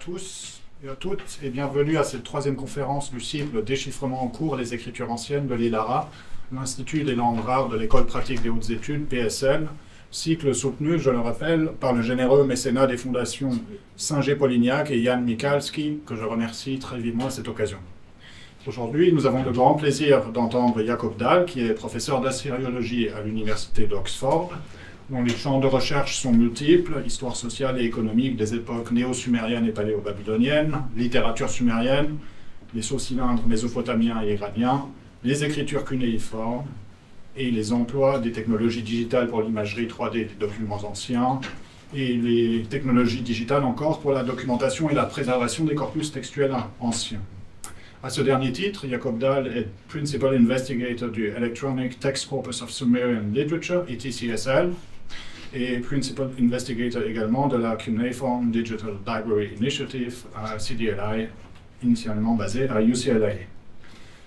tous et à toutes et bienvenue à cette troisième conférence du cycle Déchiffrement en cours les écritures anciennes de l'ILARA, l'Institut des langues rares de l'École pratique des hautes études, PSL, cycle soutenu, je le rappelle, par le généreux mécénat des fondations Singer-Polignac et Jan Michalski, que je remercie très vivement à cette occasion. Aujourd'hui, nous avons le grand plaisir d'entendre Jacob Dahl, qui est professeur d'assyriologie à l'Université d'Oxford, dont les champs de recherche sont multiples, histoire sociale et économique des époques néo-sumériennes et paléo-babyloniennes, littérature sumérienne, les sceaux-cylindres mésopotamiens et iraniens, les écritures cunéiformes et les emplois des technologies digitales pour l'imagerie 3D des documents anciens, et les technologies digitales encore pour la documentation et la préservation des corpus textuels anciens. À ce dernier titre, Jacob Dahl est Principal Investigator du Electronic Text Corpus of Sumerian Literature, ETCSL, et Principal Investigator également de la Cuneiform Digital Library Initiative, CDLI, initialement basée à UCLA.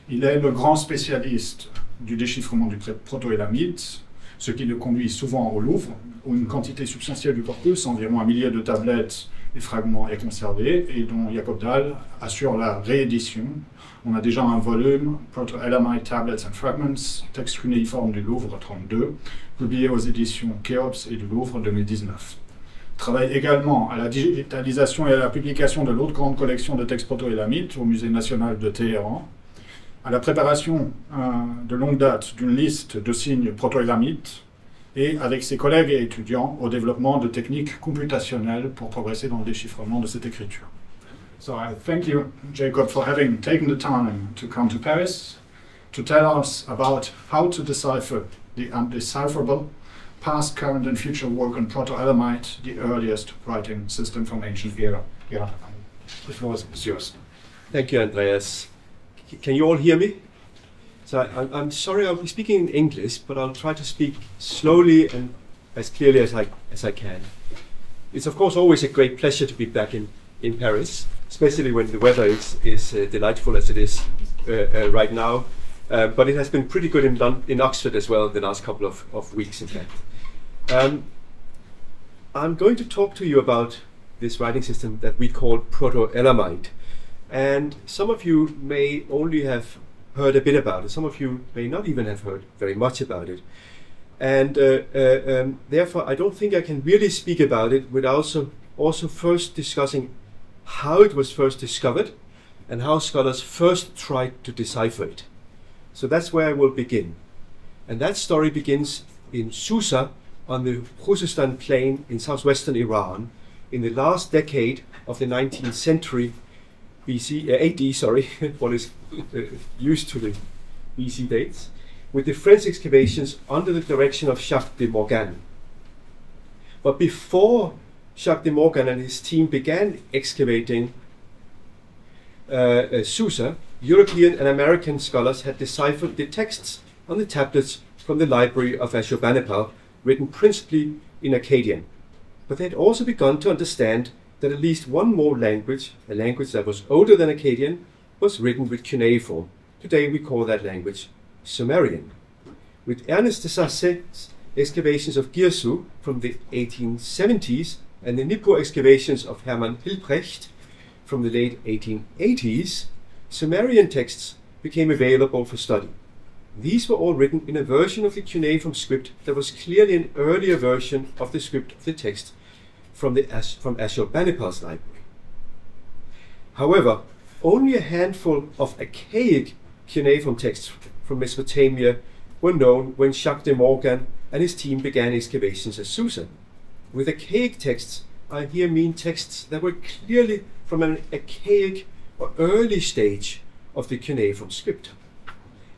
Il est le grand spécialiste du déchiffrement du Proto-Elamite, ce qui le conduit souvent au Louvre, où une quantité substantielle du corpus, environ 1 millier de tablettes et fragments, est conservé, et dont Jacob Dahl assure la réédition. On a déjà un volume, Proto-Elamite Tablets and Fragments, texte cunéiforme du Louvre 32, publié aux éditions Khéops et du Louvre 2019. Il travaille également à la digitalisation et à la publication de l'autre grande collection de textes proto-élamites au Musée national de Téhéran, à la préparation de longue date d'une liste de signes proto-élamites, et avec ses collègues et étudiants au développement de techniques computationnelles pour progresser dans le déchiffrement de cette écriture. So I thank you, Jacob, for having taken the time to come to Paris to tell us about how to decipher the undecipherable, past, current, and future work on Proto-Elamite, the earliest writing system from ancient era. The floor is yours. Thank you, Andreas. Can you all hear me? So I'm sorry I'll be speaking in English, but I'll try to speak slowly and as clearly as I can. It's of course always a great pleasure to be back in Paris, especially when the weather is delightful as it is right now. But it has been pretty good in Oxford as well the last couple of weeks, in fact. I'm going to talk to you about this writing system that we call Proto-Elamite. And some of you may only have heard a bit about it. Some of you may not even have heard very much about it. And therefore, I don't think I can really speak about it without also first discussing how it was first discovered and how scholars first tried to decipher it. So that's where I will begin. And that story begins in Susa on the Khuzestan plain in southwestern Iran in the last decade of the 19th century AD, sorry, what is used to the BC dates, with the French excavations under the direction of Jacques de Morgan. But before Jacques de Morgan and his team began excavating Susa, European and American scholars had deciphered the texts on the tablets from the library of Ashurbanipal, written principally in Akkadian. But they had also begun to understand that at least one more language, a language that was older than Akkadian, was written with cuneiform. Today we call that language Sumerian. With Ernest de Sasset's excavations of Girsu from the 1870s and the Nippur excavations of Hermann Hilprecht from the late 1880s, Sumerian texts became available for study. These were all written in a version of the cuneiform script that was clearly an earlier version of the script of the text from Ashurbanipal's library. However, only a handful of archaic cuneiform texts from Mesopotamia were known when Jacques de Morgan and his team began excavations at Susa. With archaic texts, I here mean texts that were clearly from an archaic or early stage of the cuneiform script.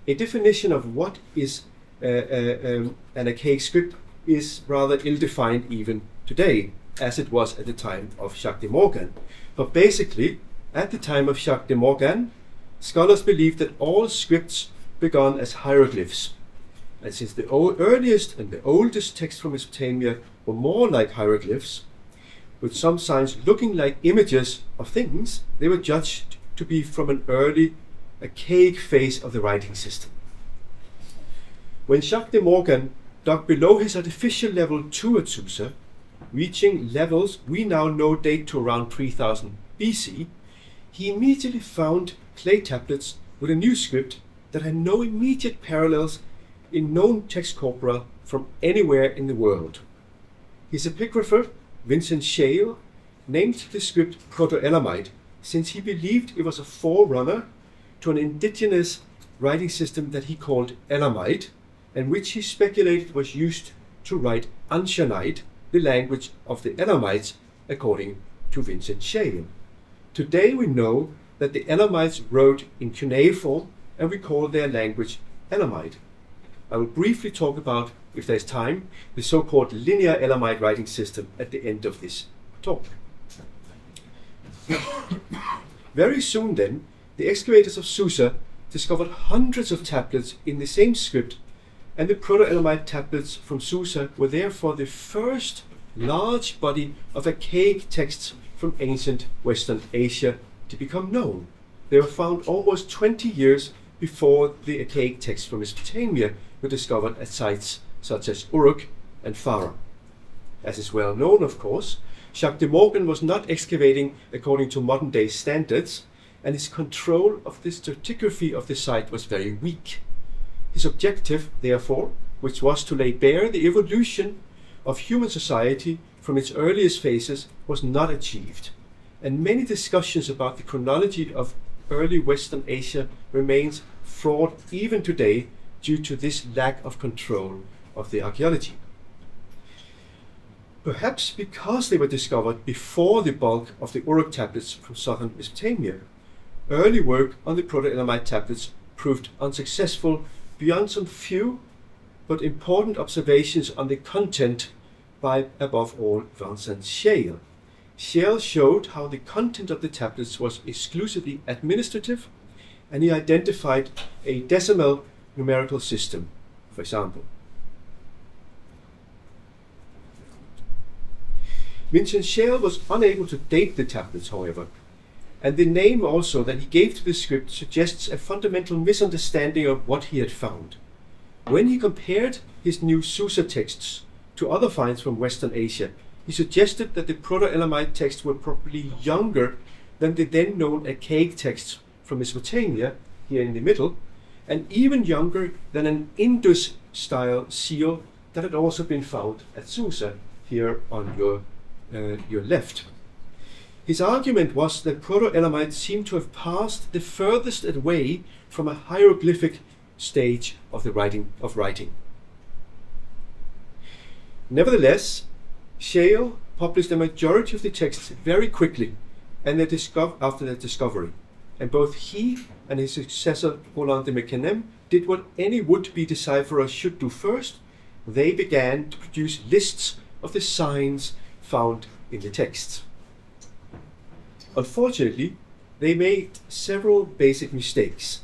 A definition of what is an archaic script is rather ill-defined even today, as it was at the time of Jacques de Morgan. But basically, at the time of Jacques de Morgan, scholars believed that all scripts began as hieroglyphs. And since the earliest and the oldest texts from Mesopotamia were more like hieroglyphs, with some signs looking like images of things, they were judged to be from an early archaic phase of the writing system. When Jacques de Morgan dug below his artificial level 2 at Susa, reaching levels we now know date to around 3000 BC, he immediately found clay tablets with a new script that had no immediate parallels in known text corpora from anywhere in the world. His epigrapher, Vincent Shale, named the script Proto-Elamite since he believed it was a forerunner to an indigenous writing system that he called Elamite, and which he speculated was used to write Ancient, the language of the Elamites, according to Vincent Shale. Today we know that the Elamites wrote in cuneiform, and we call their language Elamite. I will briefly talk about, if there's time, the so-called linear Elamite writing system at the end of this talk. Very soon then, the excavators of Susa discovered hundreds of tablets in the same script, and the Proto-Elamite tablets from Susa were therefore the first large body of archaic texts from ancient Western Asia to become known. They were found almost 20 years before the archaic texts from Mesopotamia were discovered at sites such as Uruk and Farah. As is well known, of course, Jacques de Morgan was not excavating according to modern-day standards, and his control of the stratigraphy of the site was very weak. His objective, therefore, which was to lay bare the evolution of human society from its earliest phases, was not achieved, and many discussions about the chronology of early Western Asia remains fraught even today due to this lack of control of the archaeology. Perhaps because they were discovered before the bulk of the Uruk tablets from southern Mesopotamia, early work on the Proto-Elamite tablets proved unsuccessful beyond some few but important observations on the content by, above all, Vincent Shale. Shale showed how the content of the tablets was exclusively administrative, and he identified a decimal numerical system, for example. Vincent Shale was unable to date the tablets, however, and the name also that he gave to the script suggests a fundamental misunderstanding of what he had found. When he compared his new Susa texts to other finds from Western Asia, he suggested that the Proto-Elamite texts were probably younger than the then known archaic texts from Mesopotamia, here in the middle, and even younger than an Indus-style seal that had also been found at Susa, here on your left. His argument was that Proto-Elamites seemed to have passed the furthest away from a hieroglyphic stage of writing. Nevertheless, Shale published a majority of the texts very quickly after their discovery, and both he and his successor Roland de Mecanem did what any would-be decipherer should do first. They began to produce lists of the signs found in the texts. Unfortunately, they made several basic mistakes.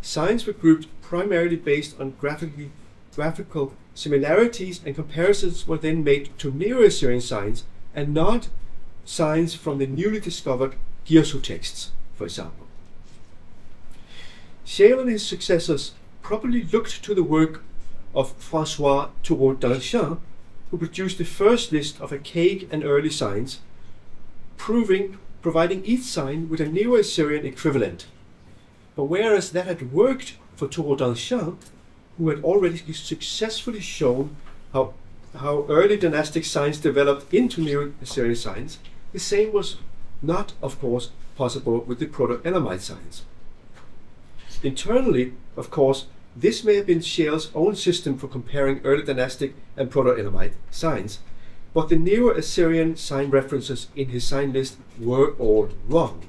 Signs were grouped primarily based on graphical similarities, and comparisons were then made to Neo-Assyrian signs and not signs from the newly discovered Girsu texts, for example. Shale and his successors probably looked to the work of François Toureau-Danchin, who produced the first list of archaic and early signs, providing each sign with a Neo-Assyrian equivalent. But whereas that had worked for Toureau-Danchin, who had already successfully shown how early dynastic signs developed into Neo-Assyrian signs, the same was not, of course, possible with the Proto-Elamite signs. Internally, of course, this may have been Shale's own system for comparing early dynastic and Proto-Elamite signs, but the Neo-Assyrian sign references in his sign list were all wrong,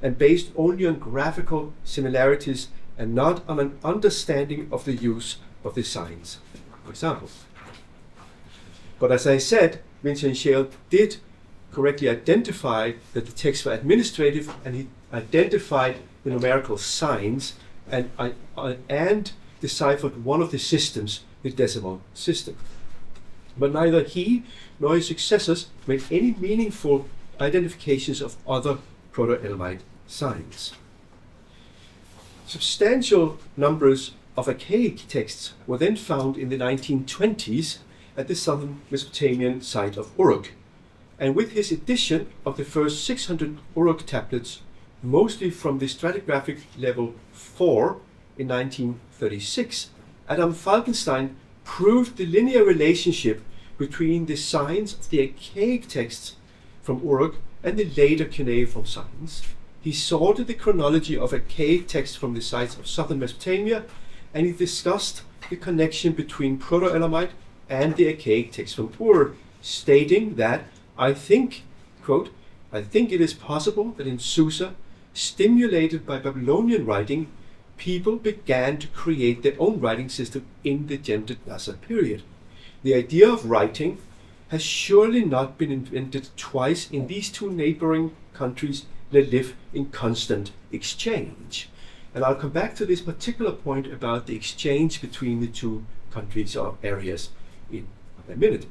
and based only on graphical similarities and not on an understanding of the use of the signs, for example. But as I said, Vincent Shale did correctly identify that the texts were administrative, and he identified the numerical signs and deciphered one of the systems, the decimal system. But neither he nor his successors made any meaningful identifications of other Proto-Elamite signs. Substantial numbers of archaic texts were then found in the 1920s at the southern Mesopotamian site of Uruk, And with his edition of the first 600 Uruk tablets, mostly from the stratigraphic level 4 in 1936, Adam Falkenstein proved the linear relationship between the signs of the archaic texts from Uruk and the later cuneiform signs. He sorted the chronology of archaic texts from the sites of southern Mesopotamia, and he discussed the connection between Proto-Elamite and the archaic texts from Uruk, stating that, I think, quote, I think it is possible that in Susa, stimulated by Babylonian writing, people began to create their own writing system in the gendered Nasser period. The idea of writing has surely not been invented twice in these two neighboring countries that live in constant exchange. And I'll come back to this particular point about the exchange between the two countries or areas in a minute.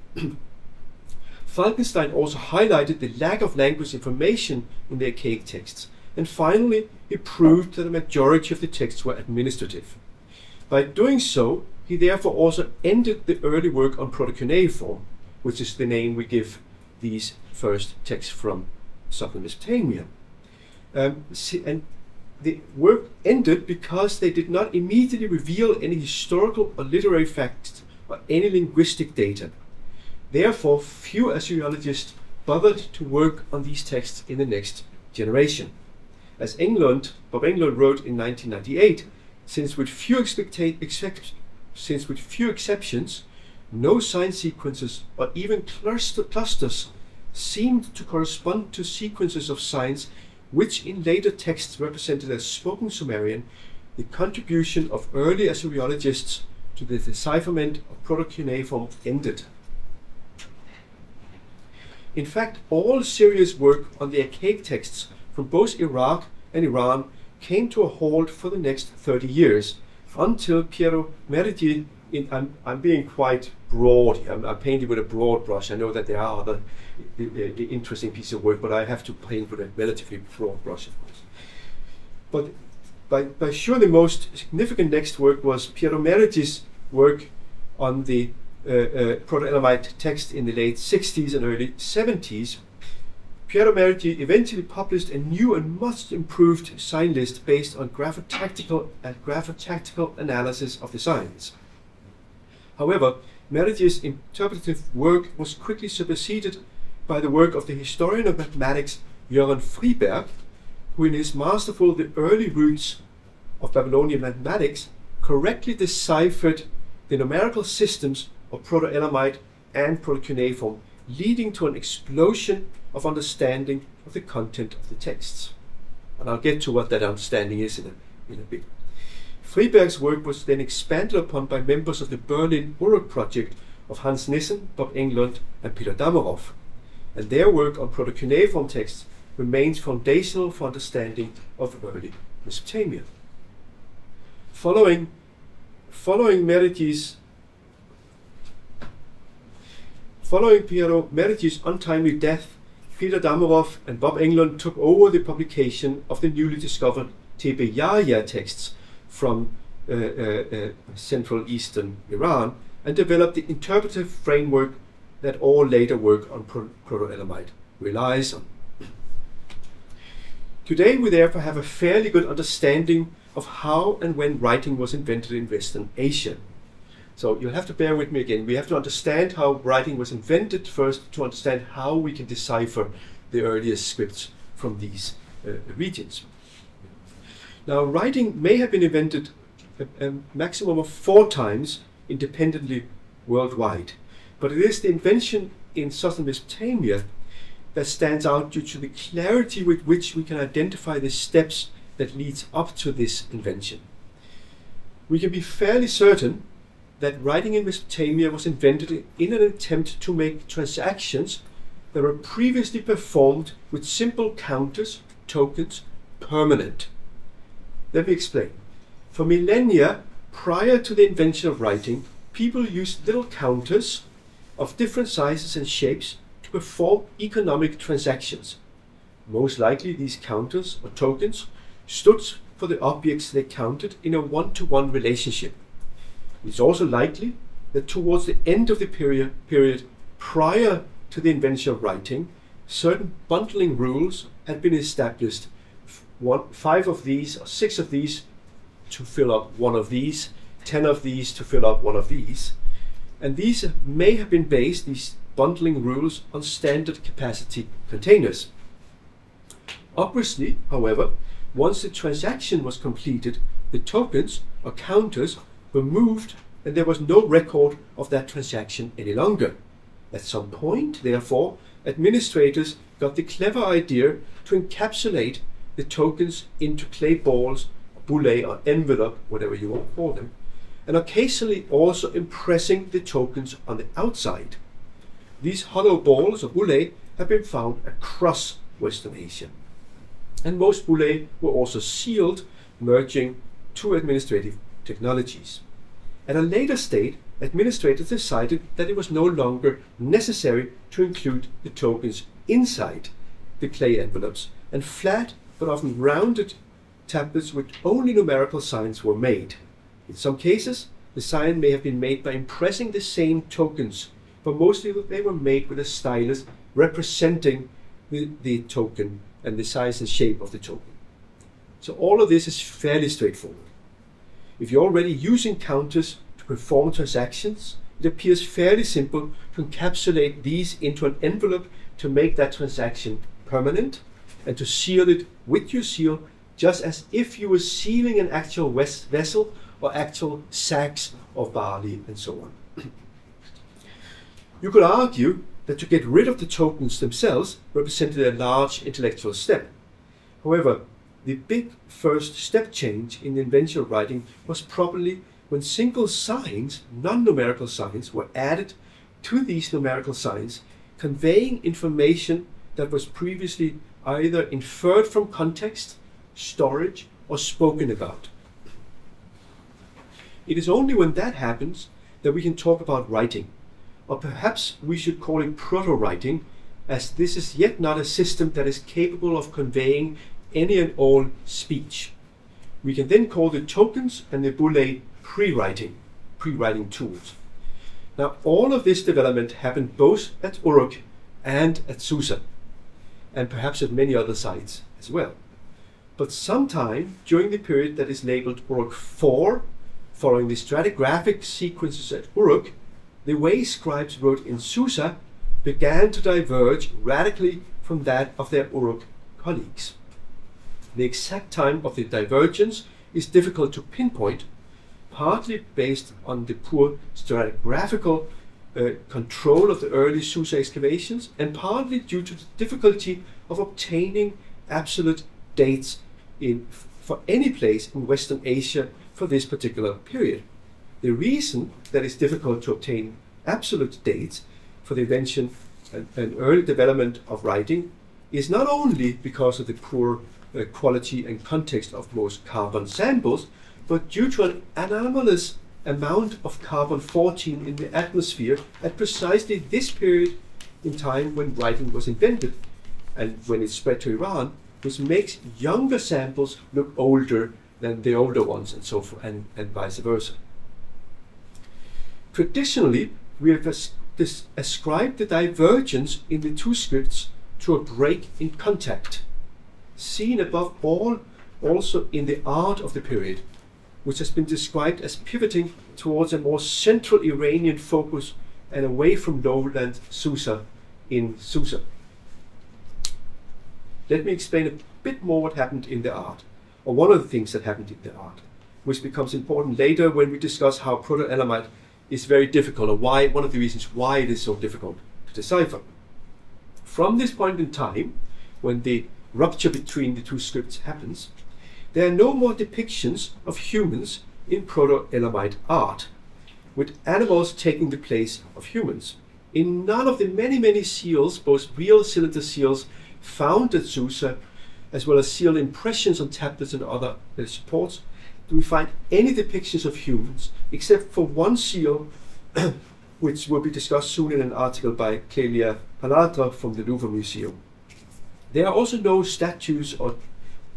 Falkenstein also highlighted the lack of language information in the archaic texts. And finally, he proved that the majority of the texts were administrative. By doing so, he therefore also ended the early work on proto-cuneiform, which is the name we give these first texts from southern Mesopotamia. And the work ended because they did not immediately reveal any historical or literary facts or any linguistic data. Therefore, few Assyriologists bothered to work on these texts in the next generation. As Bob Englund wrote in 1998, since with few exceptions, no sign sequences or even clusters seemed to correspond to sequences of signs which in later texts represented as spoken Sumerian. The contribution of early Assyriologists to the decipherment of proto-cuneiform ended. In fact, all serious work on the archaic texts from both Iraq and Iran came to a halt for the next 30 years, until Piero Merigi, I'm being quite broad here, I'm painting with a broad brush. I know that there are other interesting pieces of work, but I have to paint with a relatively broad brush, of course. But by sure the most significant next work was Piero Merigi's work on the Proto-Elamite text in the late 60s and early 70s. Piero Merigi eventually published a new and much improved sign list based on graphotactical analysis of the signs. However, Merigi's interpretive work was quickly superseded by the work of the historian of mathematics Göran Friberg, who in his masterful The Early Roots of Babylonian Mathematics correctly deciphered the numerical systems of Proto-Elamite and Proto-Cuneiform, leading to an explosion of understanding of the content of the texts. And I'll get to what that understanding is in a bit. Friberg's work was then expanded upon by members of the Berlin Uruk project of Hans Nissen, Bob Englund, and Peter Damarov. And their work on proto-cuneiform texts remains foundational for understanding of early Mesopotamia. Following Piero Merigi's untimely death, Peter Damarov and Bob Englund took over the publication of the newly discovered Tebe Yahya texts from Central Eastern Iran and developed the interpretive framework that all later work on Proto-Elamite relies on. Today we therefore have a fairly good understanding of how and when writing was invented in Western Asia. So you'll have to bear with me again. We have to understand how writing was invented first to understand how we can decipher the earliest scripts from these regions. Now, writing may have been invented a maximum of 4 times independently worldwide, but it is the invention in southern Mesopotamia that stands out due to the clarity with which we can identify the steps that leads up to this invention. We can be fairly certain that writing in Mesopotamia was invented in an attempt to make transactions that were previously performed with simple counters, tokens, permanent. Let me explain. For millennia prior to the invention of writing, people used little counters of different sizes and shapes to perform economic transactions. Most likely these counters or tokens stood for the objects they counted in a one-to-one relationship. It's also likely that towards the end of the period prior to the invention of writing, certain bundling rules had been established. 5 of these or 6 of these to fill up one of these, 10 of these to fill up one of these. And these may have been based, these bundling rules, on standard capacity containers. Obviously, however, once the transaction was completed, the tokens or counters were moved and there was no record of that transaction any longer. At some point, therefore, administrators got the clever idea to encapsulate the tokens into clay balls, bullae or envelope, whatever you want to call them, and occasionally also impressing the tokens on the outside. These hollow balls or bullae have been found across Western Asia. And most bullae were also sealed, merging two administrative technologies. At a later stage, administrators decided that it was no longer necessary to include the tokens inside the clay envelopes, and flat but often rounded tablets with only numerical signs were made. In some cases, the sign may have been made by impressing the same tokens, but mostly they were made with a stylus representing the token and the size and shape of the token. So all of this is fairly straightforward. If you're already using counters to perform transactions, it appears fairly simple to encapsulate these into an envelope to make that transaction permanent and to seal it with your seal, just as if you were sealing an actual vessel or actual sacks of barley and so on. You could argue that to get rid of the tokens themselves represented a large intellectual step. However, the big first step change in the invention of writing was probably when single signs, non-numerical signs, were added to these numerical signs, conveying information that was previously either inferred from context, storage, or spoken about. It is only when that happens that we can talk about writing, or perhaps we should call it proto-writing, as this is yet not a system that is capable of conveying any and all speech. We can then call the tokens and the bullae pre-writing tools. Now, all of this development happened both at Uruk and at Susa, and perhaps at many other sites as well. But sometime during the period that is labeled Uruk IV, following the stratigraphic sequences at Uruk, the way scribes wrote in Susa began to diverge radically from that of their Uruk colleagues. The exact time of the divergence is difficult to pinpoint, partly based on the poor stratigraphical control of the early Susa excavations, and partly due to the difficulty of obtaining absolute dates for any place in Western Asia for this particular period. The reason that it's difficult to obtain absolute dates for the invention and early development of writing is not only because of the poor quality and context of most carbon samples, but due to an anomalous amount of carbon-14 in the atmosphere at precisely this period in time when writing was invented and when it spread to Iran, which makes younger samples look older than the older ones and so forth, and vice versa. Traditionally, we have ascribed the divergence in the two scripts to a break in contact, seen above all also in the art of the period, which has been described as pivoting towards a more central Iranian focus and away from lowland Susa in Susa. Let me explain a bit more what happened in the art, or one of the things that happened in the art, which becomes important later when we discuss how Proto-Elamite is very difficult, or why, one of the reasons why it is so difficult to decipher. From this point in time, when the rupture between the two scripts happens, there are no more depictions of humans in Proto-Elamite art, with animals taking the place of humans. In none of the many seals, both real cylinder seals found at Susa, as well as seal impressions on tablets and other supports, do we find any depictions of humans, except for one seal, which will be discussed soon in an article by Clélia Panatra from the Louvre Museum. There are also no statues or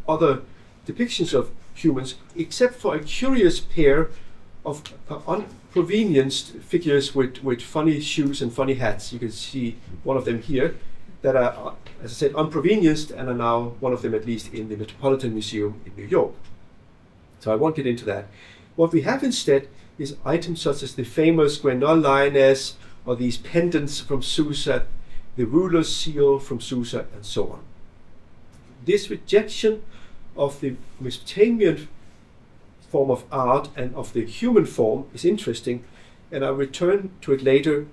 other depictions of humans, except for a curious pair of unprovenienced figures with funny shoes and funny hats. You can see one of them here, that are, as I said, unprovenanced and are now, one of them at least, in the Metropolitan Museum in New York. So I won't get into that. What we have instead is items such as the famous Grenol lioness, or these pendants from Susa, the ruler's seal from Susa, and so on. This rejection of the Mesopotamian form of art and of the human form is interesting, and I'll return to it later.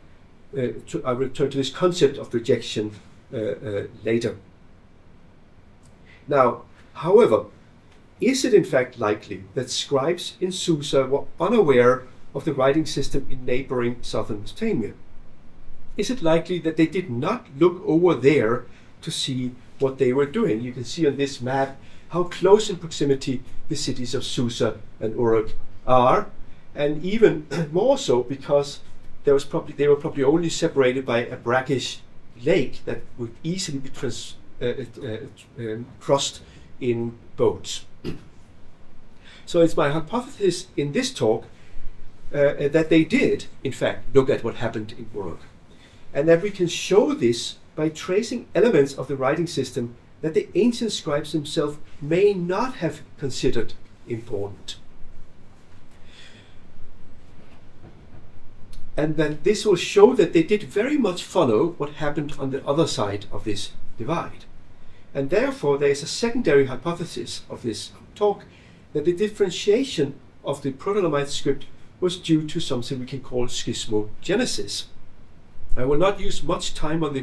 I'll return to this concept of rejection later. Now, however, is it in fact likely that scribes in Susa were unaware of the writing system in neighbouring southern Mesopotamia? Is it likely that they did not look over there to see what they were doing? You can see on this map how close in proximity the cities of Susa and Uruk are, and even more so because they were probably only separated by a brackish lake that would easily be crossed in boats. So it's my hypothesis in this talk that they did, in fact, look at what happened in Uruk, and that we can show this by tracing elements of the writing system that the ancient scribes themselves may not have considered important. And that this will show that they did very much follow what happened on the other side of this divide. And therefore there is a secondary hypothesis of this talk that the differentiation of the Proto-Elamite script was due to something we can call schismogenesis. I will not use much time on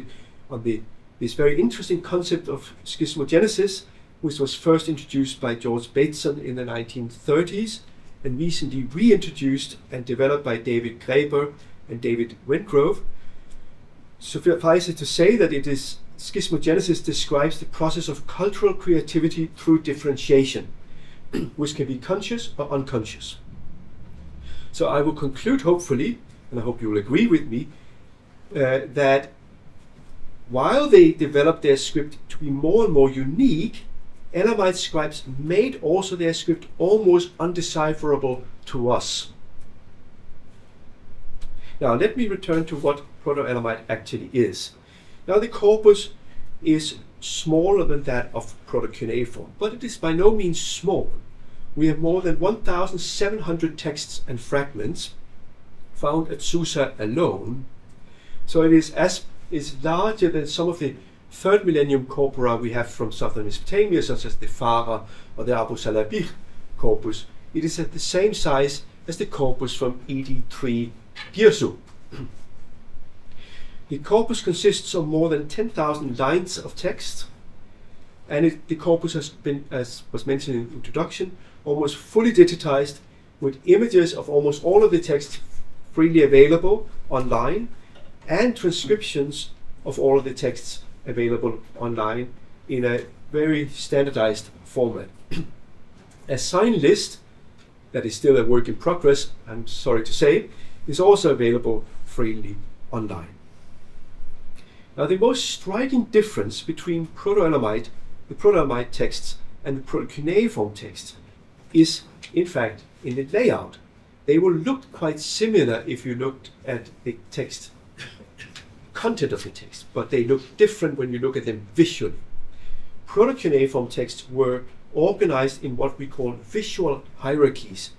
this very interesting concept of schismogenesis, which was first introduced by George Bateson in the 1930s and recently reintroduced and developed by David Graeber and David Wengrove. Suffice it to say that schismogenesis describes the process of cultural creativity through differentiation, which can be conscious or unconscious. So I will conclude, hopefully, and I hope you will agree with me, that while they developed their script to be more and more unique, Elamite scribes made also their script almost undecipherable to us. Now let me return to what Proto-Elamite actually is. Now the corpus is smaller than that of Proto-Cuneiform, but it is by no means small. We have more than 1,700 texts and fragments found at Susa alone, so it is larger than some of the 3rd millennium corpora we have from southern Mesopotamia, such as the Farah or the Abu Salabih corpus. It is at the same size as the corpus from ED3 Girsu. The corpus consists of more than 10,000 lines of text, and the corpus has been, as was mentioned in the introduction, almost fully digitized, with images of almost all of the text freely available online, and transcriptions of all of the texts available online in a very standardized format. A sign list, that is still a work in progress, I'm sorry to say, is also available freely online. Now the most striking difference between the Proto-Elamite texts and the Proto-Cuneiform texts is in fact in the layout. They will look quite similar if you looked at the text content of the text, but they look different when you look at them visually. Proto-Cuneiform texts were organized in what we call visual hierarchies,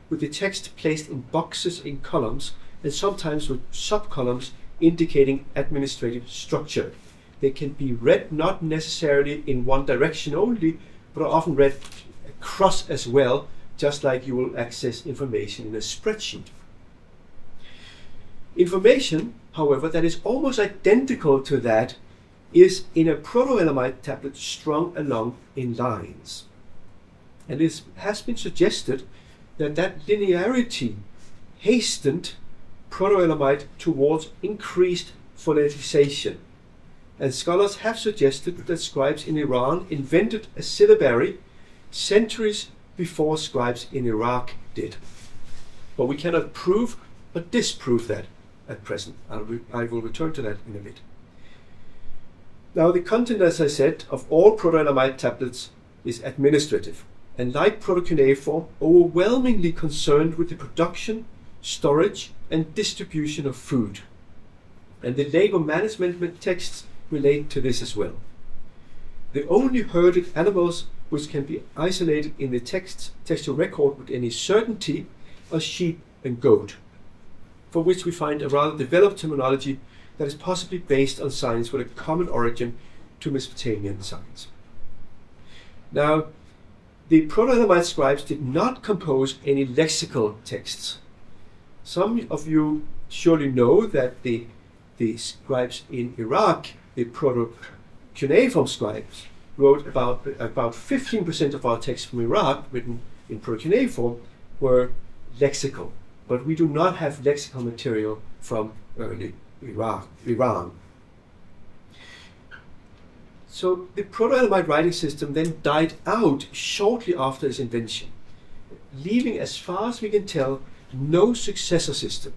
with the text placed in boxes in columns and sometimes with sub-columns indicating administrative structure. They can be read not necessarily in one direction only, but are often read across as well, just like you will access information in a spreadsheet. Information, however, that is almost identical to that is in a Proto-Elamite tablet strung along in lines. And it has been suggested that that linearity hastened Proto-Elamite towards increased phoneticization. And scholars have suggested that scribes in Iran invented a syllabary centuries before scribes in Iraq did. But we cannot prove or disprove that at present. I will return to that in a bit. Now the content, as I said, of all Proto-Elamite tablets is administrative, and like Proto-Cuneiform, overwhelmingly concerned with the production, storage, and distribution of food. And the labor management texts relate to this as well. The only herded animals which can be isolated in the textual record with any certainty are sheep and goat, for which we find a rather developed terminology that is possibly based on signs with a common origin to Mesopotamian signs. Now, the Proto-Elamite scribes did not compose any lexical texts. Some of you surely know that the scribes in Iraq, the Proto-Cuneiform scribes, wrote about 15% of our texts from Iraq, written in Proto-Cuneiform, were lexical. But we do not have lexical material from early Iran. So the Proto-Elamite writing system then died out shortly after its invention, leaving, as far as we can tell, no successor system.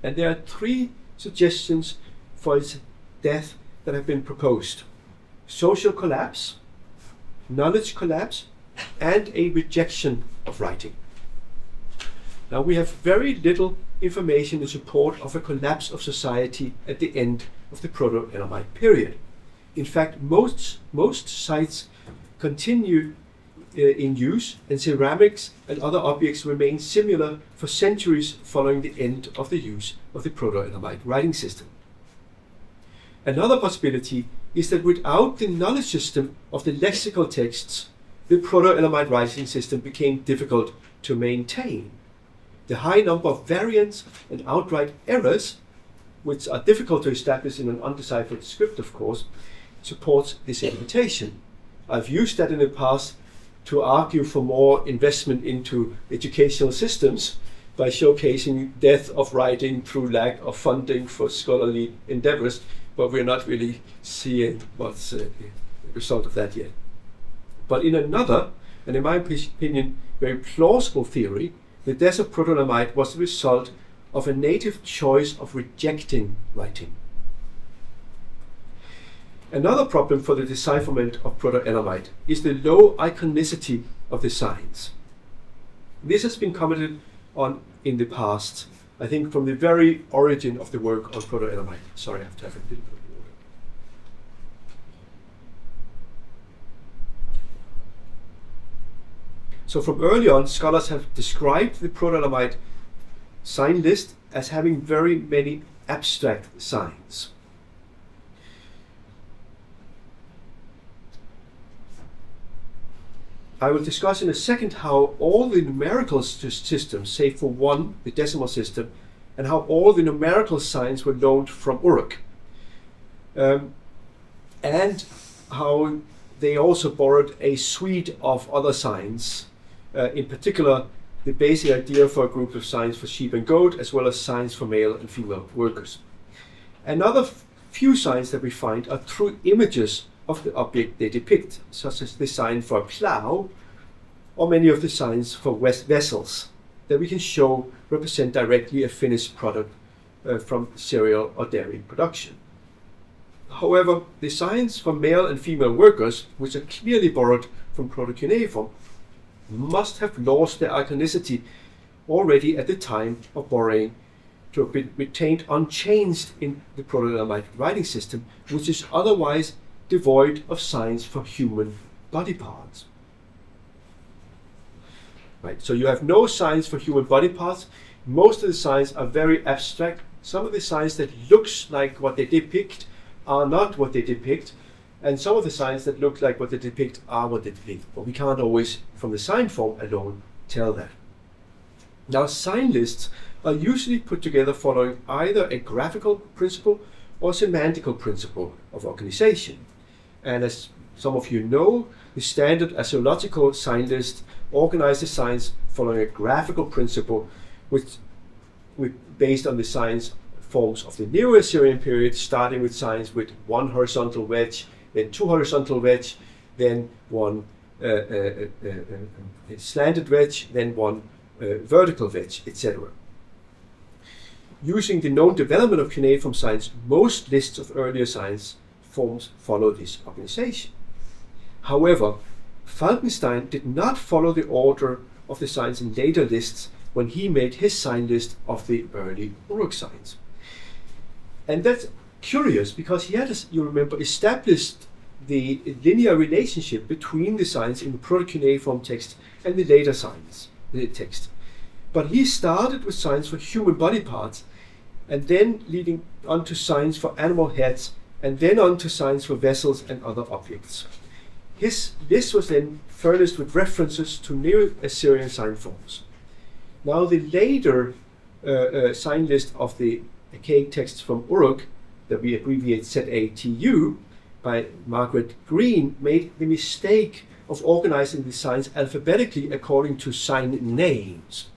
And there are three suggestions for its death that have been proposed: social collapse, knowledge collapse, and a rejection of writing. Now, we have very little information in support of a collapse of society at the end of the Proto-Elamite period. In fact, most sites continue in use, and ceramics and other objects remain similar for centuries following the end of the use of the Proto-Elamite writing system. Another possibility is that without the knowledge system of the lexical texts, the Proto-Elamite writing system became difficult to maintain. The high number of variants and outright errors, which are difficult to establish in an undeciphered script, of course, supports this interpretation. I've used that in the past to argue for more investment into educational systems by showcasing death of writing through lack of funding for scholarly endeavors, but we're not really seeing what's the result of that yet. But in another, and in my opinion, very plausible theory, the death of Proto-Elamite was the result of a native choice of rejecting writing. Another problem for the decipherment of Proto-Elamite is the low iconicity of the signs. This has been commented on in the past, I think from the very origin of the work on Proto-Elamite. Sorry, I have to have a little bit of water. So from early on, scholars have described the Proto-Elamite sign list as having very many abstract signs. I will discuss in a second how all the numerical systems, save for one, the decimal system, and how all the numerical signs were loaned from Uruk. And how they also borrowed a suite of other signs, in particular the basic idea for a group of signs for sheep and goat, as well as signs for male and female workers. Another few signs that we find are true images of the object they depict, such as the sign for a plough, or many of the signs for vessels that we can show represent directly a finished product from cereal or dairy production. However, the signs for male and female workers, which are clearly borrowed from Proto-Cuneiform, must have lost their iconicity already at the time of borrowing, to have been retained unchanged in the Proto-Elamite writing system, which is otherwise devoid of signs for human body parts. Right, so you have no signs for human body parts. Most of the signs are very abstract. Some of the signs that looks like what they depict are not what they depict, and some of the signs that look like what they depict are what they depict. But we can't always, from the sign form alone, tell that. Now, sign lists are usually put together following either a graphical principle or semantical principle of organization. And as some of you know, the standard astrological sign list organizes the signs following a graphical principle, which based on the signs forms of the Neo-Assyrian period, starting with signs with one horizontal wedge, then two horizontal wedge, then one slanted wedge, then one vertical wedge, etc. Using the known development of cuneiform signs, most lists of earlier signs forms follow this organization. However, Falkenstein did not follow the order of the signs in later lists when he made his sign list of the early Uruk signs. And that curious because he had, you remember, established the linear relationship between the signs in the proto-cuneiform text and the later signs, the text. But he started with signs for human body parts, and then leading on to signs for animal heads, and then on to signs for vessels and other objects. His list was then furnished with references to Neo-Assyrian sign forms. Now the later sign list of the archaic texts from Uruk, that we abbreviate ZATU, by Margaret Green, made the mistake of organizing the signs alphabetically according to sign names,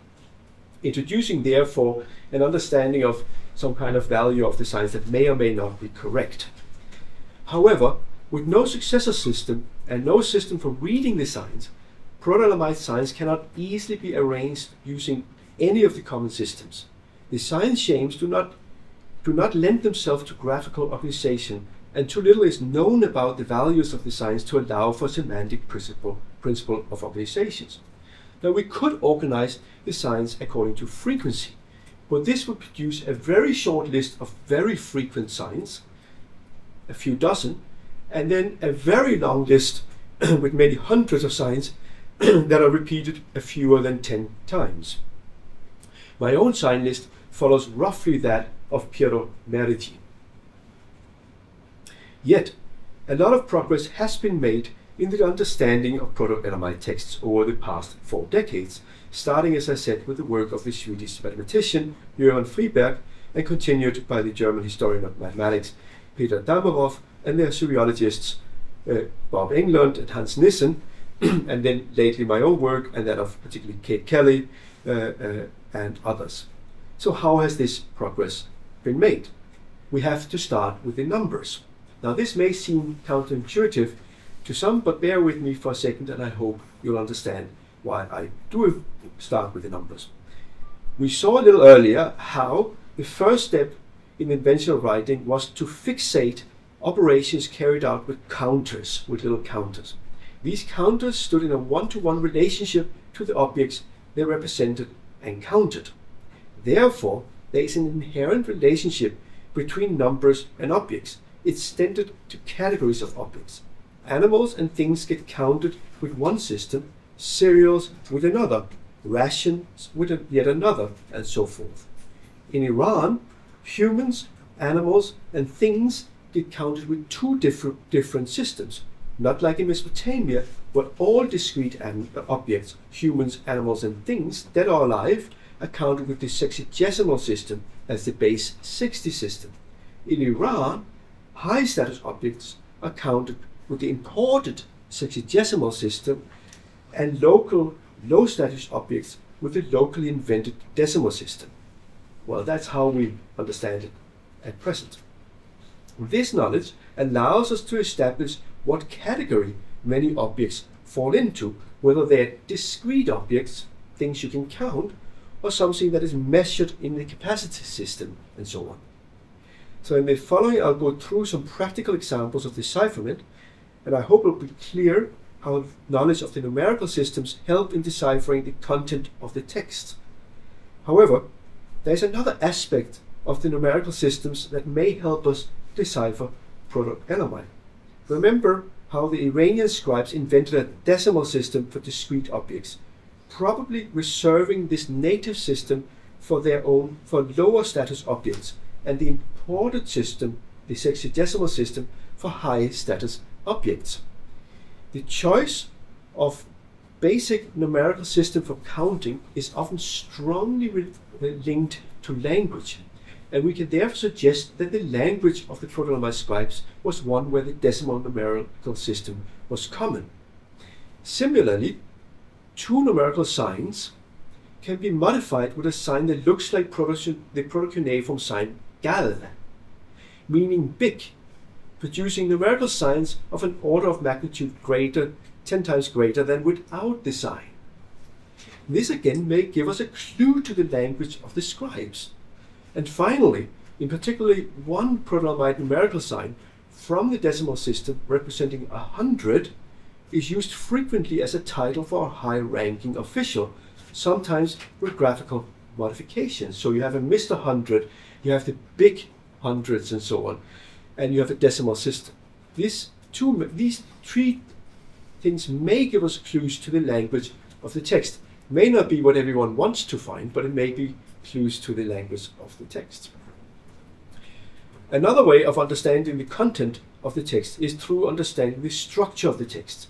introducing therefore an understanding of some kind of value of the signs that may or may not be correct. However, with no successor system and no system for reading the signs, Proto-Elamite signs cannot easily be arranged using any of the common systems. The sign shames do not lend themselves to graphical organization, and too little is known about the values of the signs to allow for semantic principle of organizations. Now we could organize the signs according to frequency, but this would produce a very short list of very frequent signs, a few dozen, and then a very long list with many hundreds of signs that are repeated a fewer than 10 times. My own sign list follows roughly that of Piero Meriti. Yet, a lot of progress has been made in the understanding of Proto-Elamite texts over the past 4 decades, starting, as I said, with the work of the Swedish mathematician Johan Friberg and continued by the German historian of mathematics Peter Damerov and their Assyriologists Bob Englund and Hans Nissen, and then lately my own work and that of particularly Kate Kelly and others. So how has this progress been made? We have to start with the numbers. Now this may seem counterintuitive to some, but bear with me for a second and I hope you'll understand why I do start with the numbers. We saw a little earlier how the first step in invention of writing was to fixate operations carried out with counters, with little counters. These counters stood in a one-to-one relationship to the objects they represented and counted. Therefore, there is an inherent relationship between numbers and objects. It's extended to categories of objects. Animals and things get counted with one system, cereals with another, rations with yet another, and so forth. In Iran, humans, animals, and things get counted with 2 different systems, not like in Mesopotamia, where all discrete objects, humans, animals, and things that are alive, are counted with the sexagesimal system as the base 60 system. In Iran, high status objects are counted with the imported sexagesimal system, and local low status objects with the locally invented decimal system. Well, that's how we understand it at present. This knowledge allows us to establish what category many objects fall into, whether they're discrete objects, things you can count, or something that is measured in the capacity system, and so on. So in the following, I'll go through some practical examples of decipherment, and I hope it will be clear how knowledge of the numerical systems help in deciphering the content of the text. However, there's another aspect of the numerical systems that may help us decipher Proto-Elamite. Remember how the Iranian scribes invented a decimal system for discrete objects, probably reserving this native system for lower status objects, and the imported system, the sexagesimal system, for high status objects. The choice of basic numerical system for counting is often strongly linked to language, and we can therefore suggest that the language of the Proto-Elamite scribes was one where the decimal numerical system was common. Similarly, 2 numerical signs can be modified with a sign that looks like the proto-cuneiform sign Gal, meaning big, producing numerical signs of an order of magnitude 10 times greater than without the sign. This again may give us a clue to the language of the scribes. And finally, in particular, one Proto-Elamite numerical sign from the decimal system representing 100 is used frequently as a title for a high-ranking official, sometimes with graphical modifications. So you have a Mr. 100, you have the big hundreds, and so on. and you have a decimal system. These three things may give us clues to the language of the text. May not be what everyone wants to find, but it may be clues to the language of the text. Another way of understanding the content of the text is through understanding the structure of the text.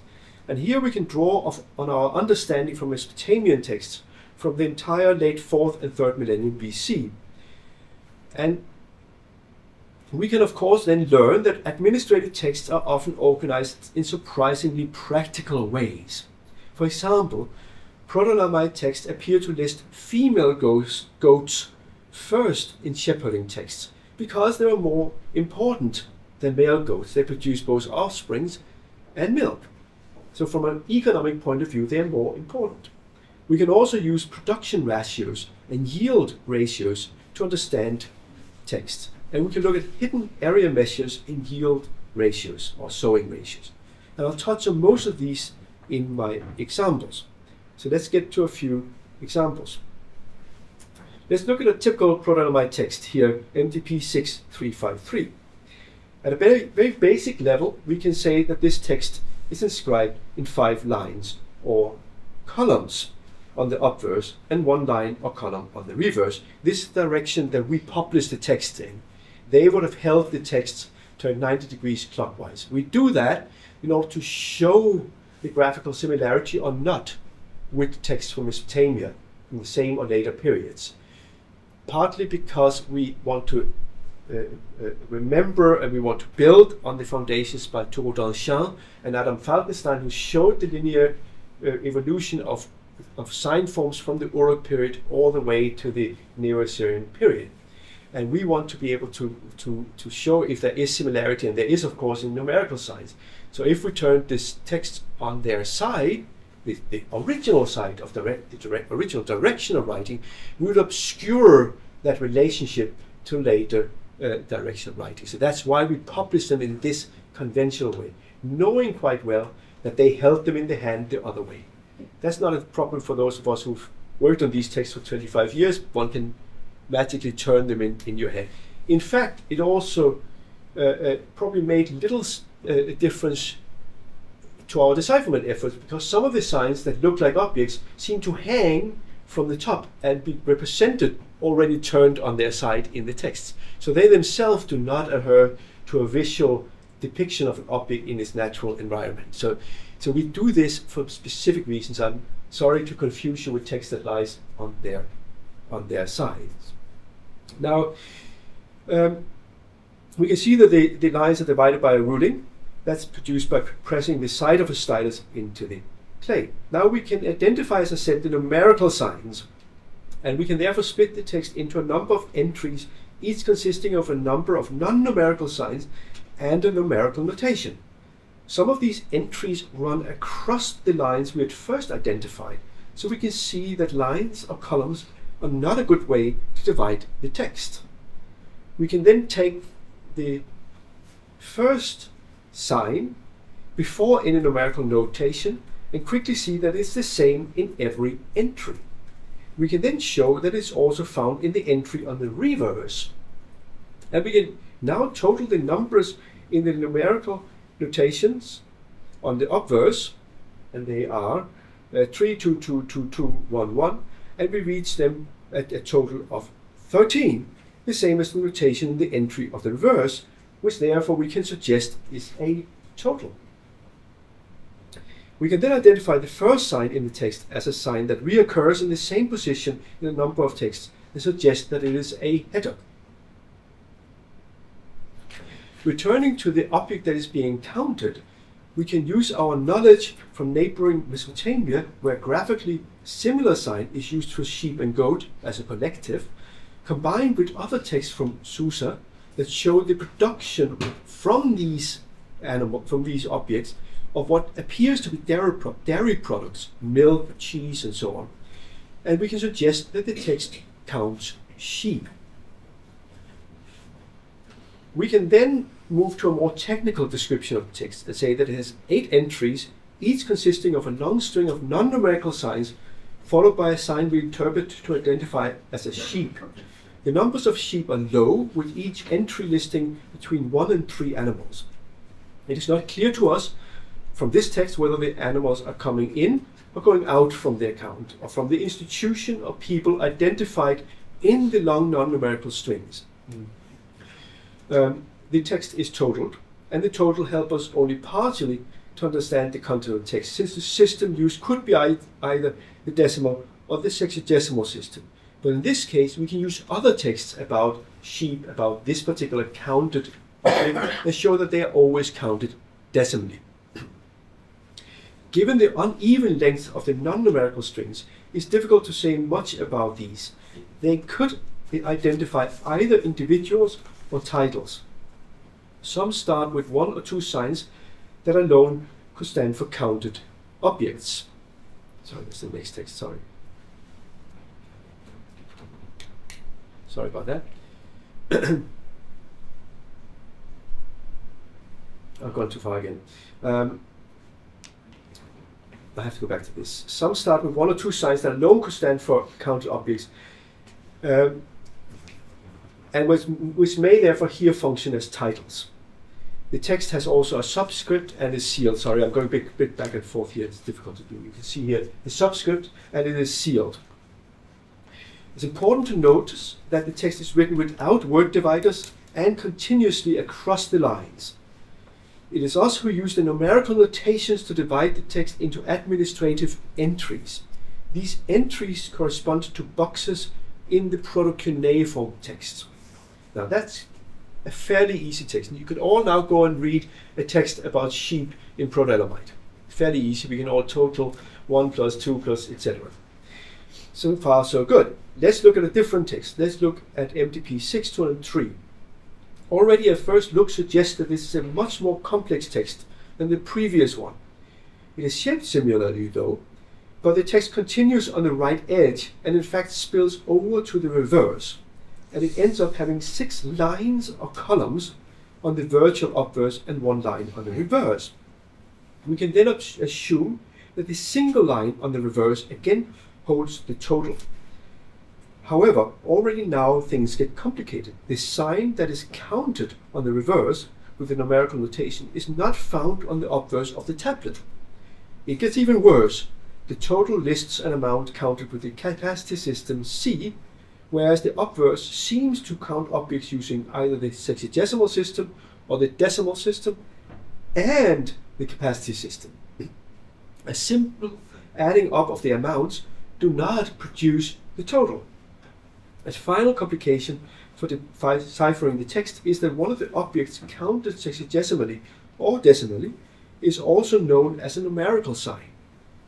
And here we can draw on our understanding from Mesopotamian texts from the entire late 4th and 3rd millennium BC. And we can of course then learn that administrative texts are often organized in surprisingly practical ways. For example, Proto-Elamite texts appear to list female goats first in shepherding texts because they are more important than male goats. They produce both offsprings and milk. So from an economic point of view, they are more important. We can also use production ratios and yield ratios to understand text. And we can look at hidden area measures in yield ratios or sowing ratios. And I'll touch on most of these in my examples. So let's get to a few examples. Let's look at a typical Proto-Elamite text here, MDP 6353. At a very basic level, we can say that this text is inscribed in 5 lines or columns on the obverse and 1 line or column on the reverse. This is the direction that we publish the text in. They would have held the text turned 90 degrees clockwise. We do that in order to show the graphical similarity or not with texts from Mesopotamia in the same or later periods. Partly because we want to remember and we want to build on the foundations by Thoreau d'Anchamp and Adam Falkenstein, who showed the linear evolution of sign forms from the Uruk period all the way to the Neo-Assyrian period. And we want to be able to show if there is similarity, and there is of course in numerical signs. So if we turn this text on their side, the original side of the original direction of writing, we would obscure that relationship to later direction of writing. So that's why we publish them in this conventional way, knowing quite well that they held them in the hand the other way. That's not a problem for those of us who've worked on these texts for 25 years. One can magically turn them in your head. In fact, it also probably made little difference to our decipherment efforts, because some of the signs that look like objects seem to hang from the top and be represented already turned on their side in the texts. So they themselves do not adhere to a visual depiction of an object in its natural environment. So we do this for specific reasons. I'm sorry to confuse you with text that lies on their sides. Now, we can see that the lines are divided by a ruling. That's produced by pressing the side of a stylus into the clay. Now we can identify, as I said, the numerical signs, and we can therefore split the text into a number of entries, each consisting of a number of non-numerical signs and a numerical notation. Some of these entries run across the lines we had first identified, so we can see that lines or columns are not a good way to divide the text. We can then take the first sign before any numerical notation and quickly see that it's the same in every entry. We can then show that it's also found in the entry on the reverse. And we can now total the numbers in the numerical notations on the obverse, and they are 3, 2, 2, 2, 2, 1, 1, and we reach them at a total of 13, the same as the notation in the entry of the reverse, which therefore we can suggest is a total. We can then identify the first sign in the text as a sign that reoccurs in the same position in a number of texts and suggest that it is a header. Returning to the object that is being counted, we can use our knowledge from neighbouring Mesopotamia, where graphically similar sign is used for sheep and goat as a collective, combined with other texts from Susa that show the production from these objects of what appears to be dairy products, milk, cheese, and so on. And we can suggest that the text counts sheep. We can then move to a more technical description of the text and say that it has 8 entries, each consisting of a long string of non-numerical signs, followed by a sign we interpret to identify as a sheep. The numbers of sheep are low, with each entry listing between 1 and 3 animals. It is not clear to us from this text whether the animals are coming in or going out from the account, or from the institution or people identified in the long non-numerical strings. The text is totaled, and the total helps us only partially to understand the content of the text, since the system used could be either the decimal or the sexagesimal system. But in this case, we can use other texts about sheep, about this particular counted, and show that they are always counted decimally. Given the uneven length of the non-numerical strings, it's difficult to say much about these. They could identify either individuals or titles. Some start with 1 or 2 signs that alone could stand for counted objects. Sorry, that's the next text, sorry. Sorry about that. I've gone too far again. I have to go back to this. Some start with 1 or 2 signs that alone could stand for counted objects, and which may therefore here function as titles. The text has also a subscript and is sealed. Sorry, I'm going a bit back and forth here. It's difficult to do. You can see here the subscript, and it is sealed. It's important to notice that the text is written without word dividers and continuously across the lines. It is us who use the numerical notations to divide the text into administrative entries. These entries correspond to boxes in the Proto-Cuneiform text. Now that's a fairly easy text. You can all now go and read a text about sheep in Proto-Elamite. Fairly easy. We can all total 1 plus 2 plus etc. So far so good. Let's look at a different text. Let's look at MDP 6203. Already at first look suggests that this is a much more complex text than the previous one. It is shaped similarly though, but the text continues on the right edge and in fact spills over to the reverse, and it ends up having 6 lines or columns on the virtual obverse and 1 line on the reverse. We can then assume that the single line on the reverse again holds the total. However, already now things get complicated. The sign that is counted on the reverse with the numerical notation is not found on the obverse of the tablet. It gets even worse. The total lists an amount counted with the capacity system C, whereas the obverse seems to count objects using either the sexagesimal system or the decimal system and the capacity system. A simple adding up of the amounts do not produce the total. A final complication for deciphering the text is that one of the objects counted sexagesimally or decimally is also known as a numerical sign,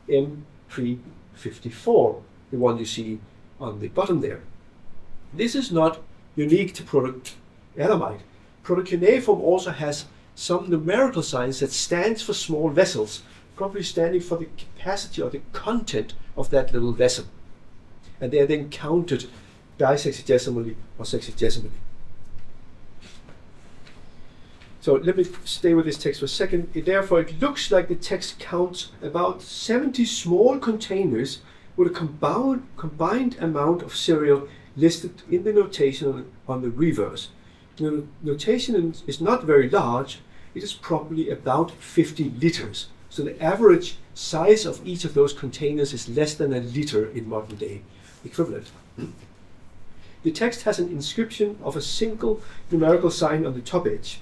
M354, the one you see on the bottom there. This is not unique to Proto-Elamite. Proto-Cuneiform also has some numerical signs that stands for small vessels, probably standing for the capacity or the content of that little vessel. And they are then counted disexagesimally or sexagesimally. So let me stay with this text for a second. Therefore, it looks like the text counts about 70 small containers with a combined amount of cereal listed in the notation on the reverse. The notation is not very large. It is probably about 50 liters. So the average size of each of those containers is less than a liter in modern day equivalent. The text has an inscription of a single numerical sign on the top edge.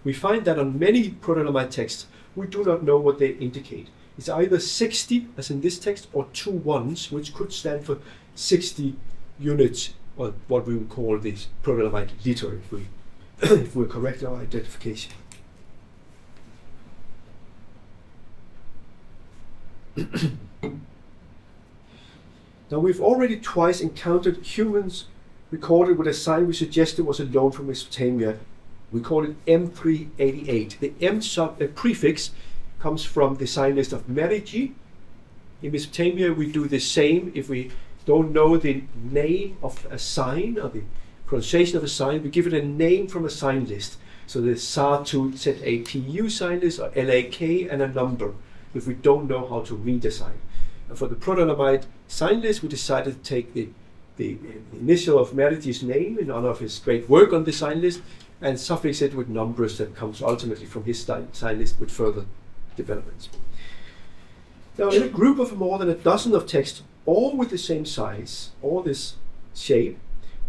We find that on many Proto-Elamite texts, we do not know what they indicate. It's either 60, as in this text, or 2 ones, which could stand for 60 units, or what we would call this Proto-Elamite liter, if we're correct in our identification. Now, we've already twice encountered humans recorded with a sign we suggested was a loan from Mesopotamia. We call it M388. The M prefix comes from the sign list of Merigi. In Mesopotamia, we do the same. If we don't know the name of a sign or the pronunciation of a sign, we give it a name from a sign list. So the SARTU ZAPU sign list, or LAK, and a number, if we don't know how to read a sign. And for the Proto-Elamite sign list, we decided to take the the initial of Meridi's name in honor of his great work on the sign list, and suffix it with numbers that comes ultimately from his sign list with further developments. Now, in a group of more than a dozen of texts, all with the same size, all this shape,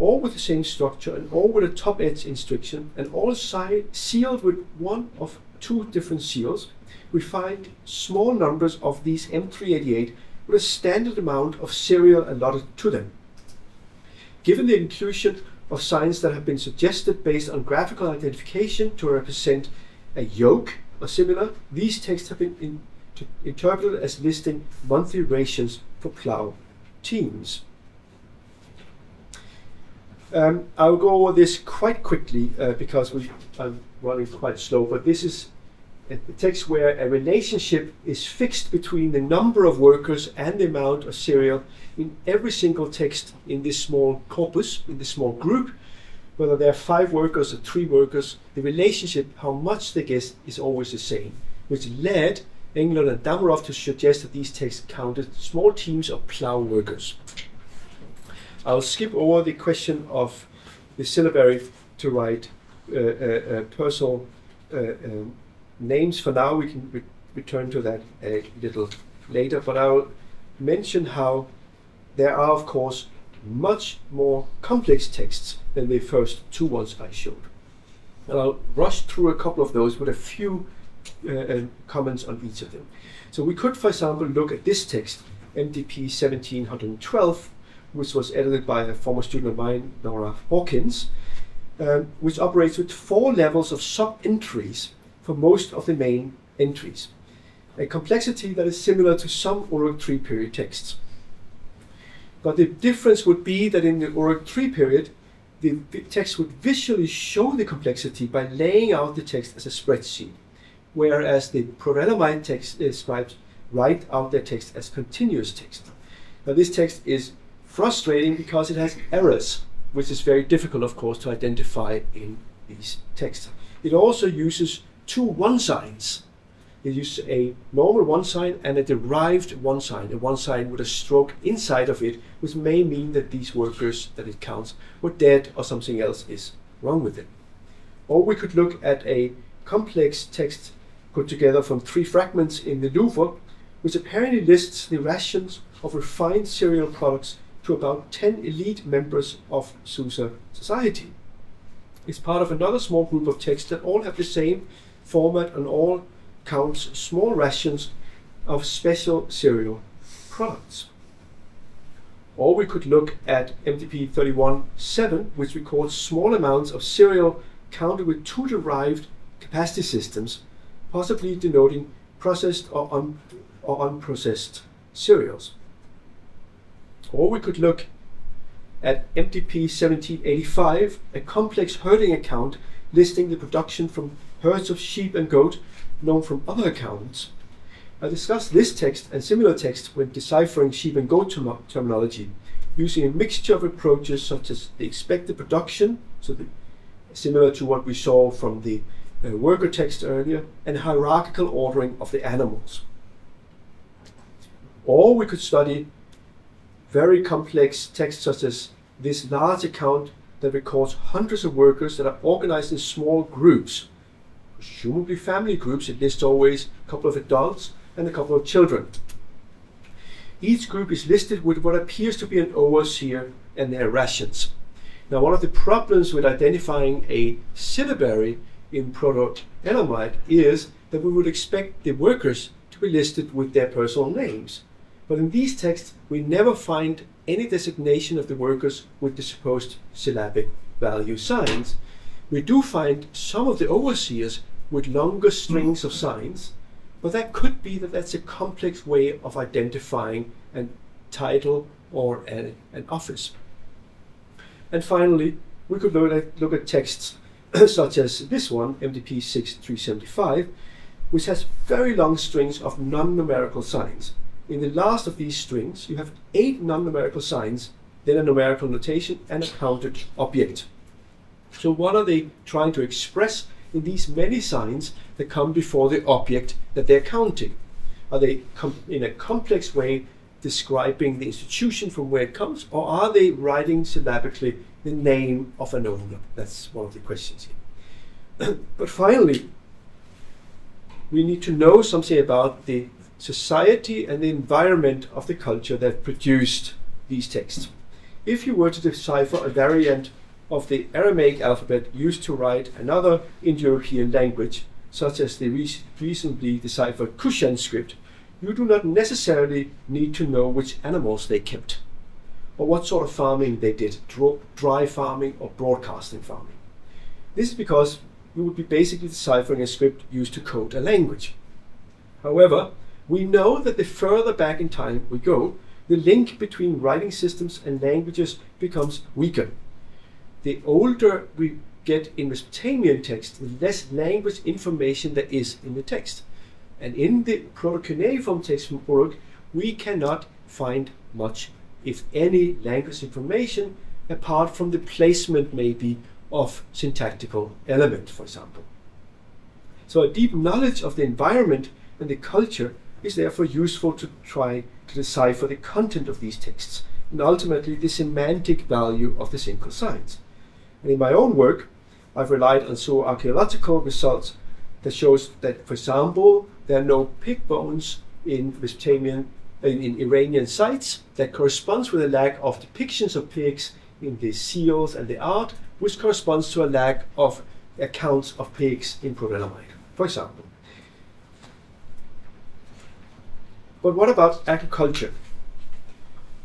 all with the same structure, and all with a top edge inscription, and all sealed with one of two different seals, we find small numbers of these M388 with a standard amount of serial allotted to them. Given the inclusion of signs that have been suggested based on graphical identification to represent a yoke or similar, these texts have been interpreted as listing monthly rations for plough teams. I'll go over this quite quickly because I'm running quite slow, but this is a text where a relationship is fixed between the number of workers and the amount of cereal in every single text in this small corpus, in this small group. Whether there are 5 workers or 3 workers, the relationship, how much they get, is always the same, which led England and Damarov to suggest that these texts counted small teams of plough workers. I'll skip over the question of the syllabary to write personal names for now. We can return to that a little later, but I'll mention how there are, of course, much more complex texts than the first 2 ones I showed. And I'll rush through a couple of those with a few comments on each of them. So we could, for example, look at this text, MDP 1712, which was edited by a former student of mine, Nora Hawkins, which operates with 4 levels of sub-entries for most of the main entries, a complexity that is similar to some Uruk III period texts. But the difference would be that in the Uruk III period, the text would visually show the complexity by laying out the text as a spreadsheet, whereas the Proto-Elamite scribes write out their text as continuous text. Now, this text is frustrating because it has errors, which is very difficult, of course, to identify in these texts. It also uses 2 one signs. It uses a normal one sign and a derived one sign, a one sign with a stroke inside of it, which may mean that these workers that it counts were dead or something else is wrong with it. Or we could look at a complex text put together from 3 fragments in the Louvre, which apparently lists the rations of refined cereal products to about 10 elite members of Susa society. It's part of another small group of texts that all have the same format and all counts small rations of special cereal products. Or we could look at MDP 31.7, which records small amounts of cereal counted with 2 derived capacity systems, possibly denoting processed or unprocessed cereals. Or we could look at MDP 1785, a complex herding account listing the production from herds of sheep and goat known from other accounts. I discussed this text and similar texts when deciphering sheep and goat terminology, using a mixture of approaches such as the expected production, so similar to what we saw from the worker text earlier, and hierarchical ordering of the animals. Or we could study very complex texts such as this large account that records hundreds of workers that are organized in small groups, presumably family groups. It lists always a couple of adults and a couple of children. Each group is listed with what appears to be an overseer and their rations. Now, one of the problems with identifying a syllabary in Proto-Elamite is that we would expect the workers to be listed with their personal names. But in these texts, we never find any designation of the workers with the supposed syllabic value signs. We do find some of the overseers with longer strings of signs, but that could be that that's a complex way of identifying a title or an office. And finally, we could look at texts such as this one, MDP 6375, which has very long strings of non-numerical signs. In the last of these strings, you have 8 non-numerical signs, then a numerical notation and a counted object. So what are they trying to express in these many signs that come before the object that they're counting? Are they in a complex way describing the institution from where it comes, or are they writing syllabically the name of an owner? That's one of the questions here. But finally, we need to know something about the society and the environment of the culture that produced these texts. If you were to decipher a variant of the Aramaic alphabet used to write another Indo-European language, such as the recently deciphered Kushan script, you do not necessarily need to know which animals they kept, or what sort of farming they did, dry farming or broadcasting farming. This is because you would be basically deciphering a script used to code a language. However, we know that the further back in time we go, the link between writing systems and languages becomes weaker. The older we get in Mesopotamian text, the less language information there is in the text. And in the Proto-Cuneiform text from Uruk, we cannot find much, if any, language information, apart from the placement maybe of syntactical element, for example. So a deep knowledge of the environment and the culture is therefore useful to try to decipher the content of these texts, and ultimately the semantic value of the single signs. And in my own work, I've relied on zooarchaeological results that shows that, for example, there are no pig bones in Mesopotamian, in Iranian sites. That corresponds with a lack of depictions of pigs in the seals and the art, which corresponds to a lack of accounts of pigs in Proto-Elamite, for example. But what about agriculture?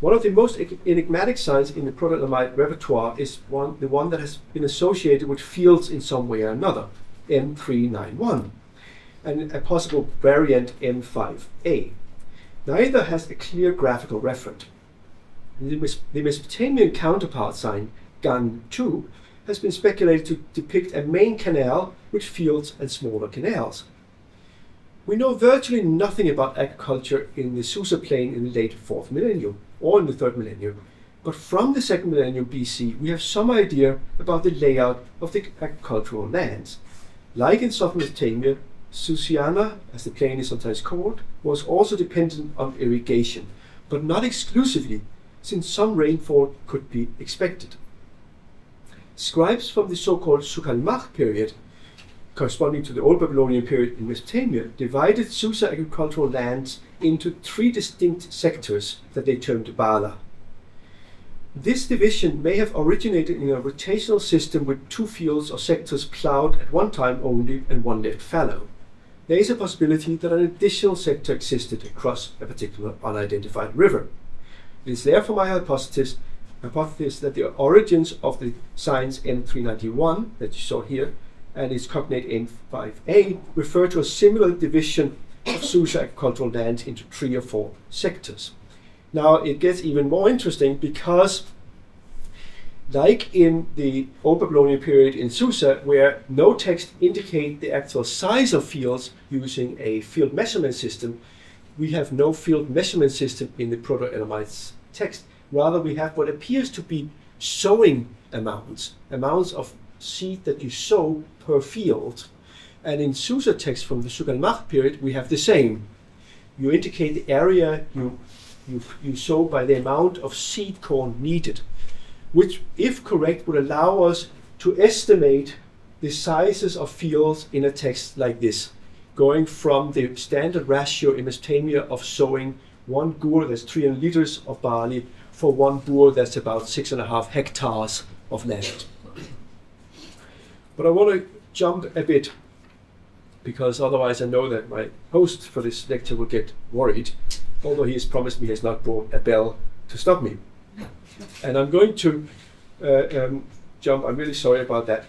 One of the most enigmatic signs in the Proto-Elamite repertoire is the one that has been associated with fields in some way or another, M391, and a possible variant M5A. Neither has a clear graphical referent. The Mesopotamian counterpart sign, GAN2, has been speculated to depict a main canal with fields and smaller canals. We know virtually nothing about agriculture in the Susa plain in the late 4th millennium or in the 3rd millennium, but from the 2nd millennium BC we have some idea about the layout of the agricultural lands. Like in southern Mesopotamia, Susiana, as the plain is sometimes called, was also dependent on irrigation, but not exclusively, since some rainfall could be expected. Scribes from the so-called Sukalmach period, corresponding to the Old Babylonian period in Mesopotamia, divided Susa agricultural lands into 3 distinct sectors that they termed Bala. This division may have originated in a rotational system with 2 fields or sectors ploughed at one time only and one left fallow. There is a possibility that an additional sector existed across a particular unidentified river. It is therefore my hypothesis that the origins of the signs M391 that you saw here and its cognate M5A refer to a similar division of Susa agricultural land into 3 or 4 sectors. Now it gets even more interesting because, like in the Old Babylonian period in Susa, where no text indicate the actual size of fields using a field measurement system, we have no field measurement system in the Proto-Elamite text. Rather, we have what appears to be sowing amounts of seed that you sow per field. And in Susa text from the Sukalmach period, we have the same. You indicate the area you sow by the amount of seed corn needed, which, if correct, would allow us to estimate the sizes of fields in a text like this, going from the standard ratio in Mesopotamia of sowing 1 gur, that's 300 liters of barley, for 1 bur, that's about 6.5 hectares of land. But I want to jump a bit, because otherwise I know that my host for this lecture will get worried, although he has promised me he has not brought a bell to stop me. And I'm going to jump. I'm really sorry about that.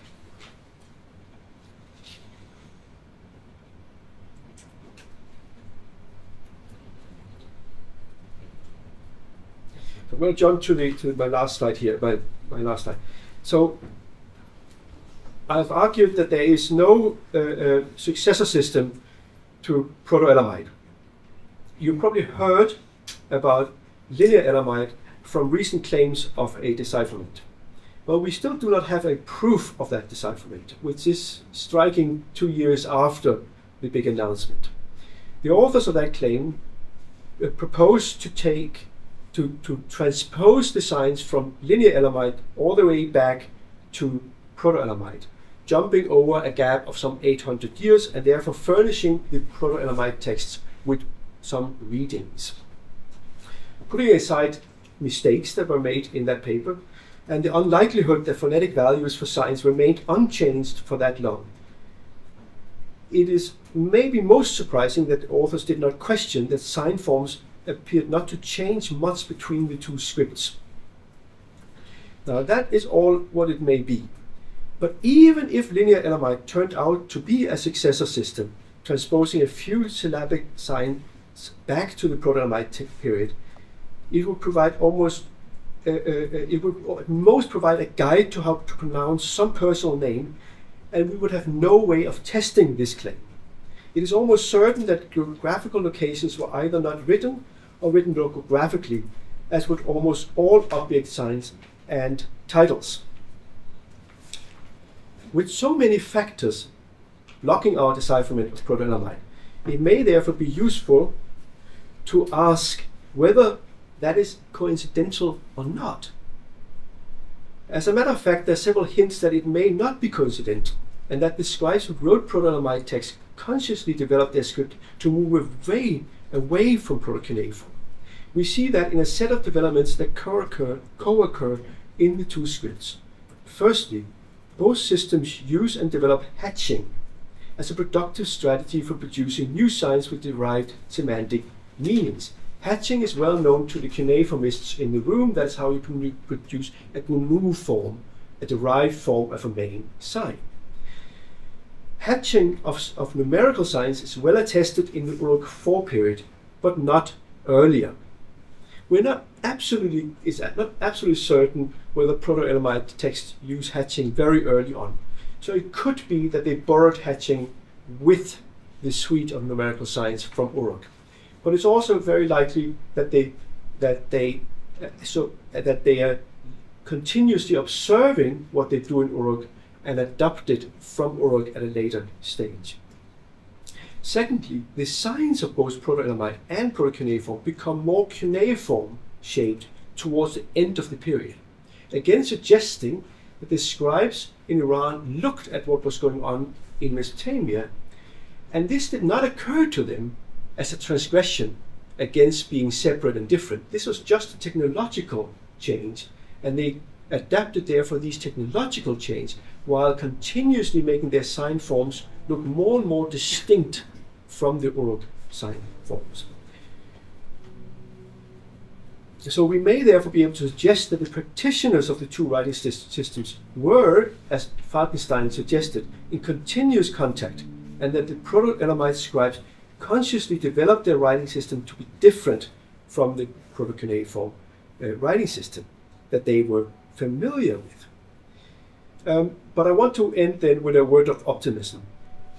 So I'm going to jump to my last slide here. My last slide. So I've argued that there is no successor system to Proto-Elamite. You probably heard about linear Elamite from recent claims of a decipherment. But we still do not have a proof of that decipherment, which is striking 2 years after the big announcement. The authors of that claim proposed to transpose the signs from linear Elamite all the way back to Proto-Elamite, jumping over a gap of some 800 years and therefore furnishing the Proto-Elamite texts with some readings. Putting aside mistakes that were made in that paper and the unlikelihood that phonetic values for signs remained unchanged for that long, it is maybe most surprising that the authors did not question that sign forms appeared not to change much between the two scripts. Now that is all what it may be. But even if linear Elamite turned out to be a successor system, transposing a few syllabic signs back to the Proto-Elamite period, it would provide it would at most provide a guide to how to pronounce some personal name, and we would have no way of testing this claim. It is almost certain that geographical locations were either not written or written logographically, as with almost all object signs and titles. With so many factors blocking our decipherment of Proto-Elamite, it may therefore be useful to ask whether that is coincidental or not. As a matter of fact, there are several hints that it may not be coincidental, and that the scribes who wrote Proto-Elamite texts consciously developed their script to move away from Proto-Cuneiform. We see that in a set of developments that co-occur in the two scripts. Firstly, both systems use and develop hatching as a productive strategy for producing new signs with derived semantic meanings. Hatching is well known to the cuneiformists in the room. That's how you can produce a cuneiform, a derived form of a main sign. Hatching of numerical signs is well attested in the Uruk IV period, but not earlier. It's not absolutely certain whether Proto-Elamite texts use hatching very early on. So it could be that they borrowed hatching with the suite of numerical signs from Uruk. But it's also very likely that they are continuously observing what they do in Uruk and adopt it from Uruk at a later stage. Secondly, the signs of both Proto-Elamite and Proto-Cuneiform become more cuneiform shaped towards the end of the period, again suggesting that the scribes in Iran looked at what was going on in Mesopotamia, and this did not occur to them as a transgression against being separate and different. This was just a technological change, and they adapted therefore these technological change while continuously making their sign forms look more and more distinct from the Uruk sign forms. So we may therefore be able to suggest that the practitioners of the two writing systems were, as Falkenstein suggested, in continuous contact, and that the Proto-Elamite scribes consciously developed their writing system to be different from the Proto-Cuneiform writing system that they were familiar with. But I want to end then with a word of optimism.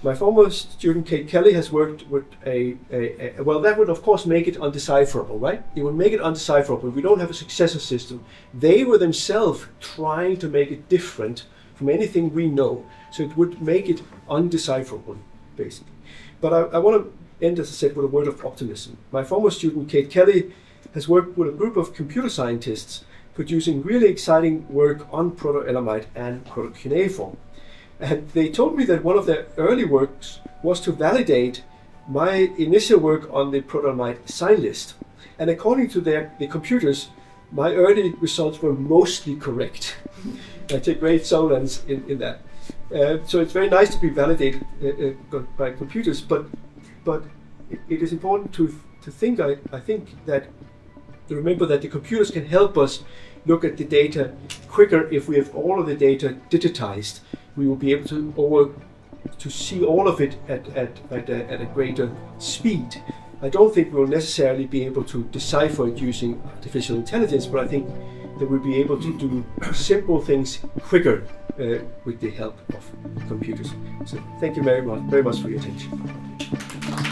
My former student Kate Kelly has worked with well, that would of course make it undecipherable, right? It would make it undecipherable. We don't have a successor system. They were themselves trying to make it different from anything we know, so it would make it undecipherable, basically. But I want to end, as I said, with a word of optimism. My former student Kate Kelly has worked with a group of computer scientists producing really exciting work on Proto-Elamite and Proto-Cuneiform. And they told me that one of their early works was to validate my initial work on the Proto-Elamite sign list. And according to the computers, my early results were mostly correct. I take great solace in that. So it's very nice to be validated by computers, but it is important to think, I think, that to remember that the computers can help us look at the data quicker. If we have all of the data digitized, we will be able to see all of it at a greater speed. I don't think we'll necessarily be able to decipher it using artificial intelligence, but I think that we'll be able to do simple things quicker with the help of computers. So thank you very much for your attention.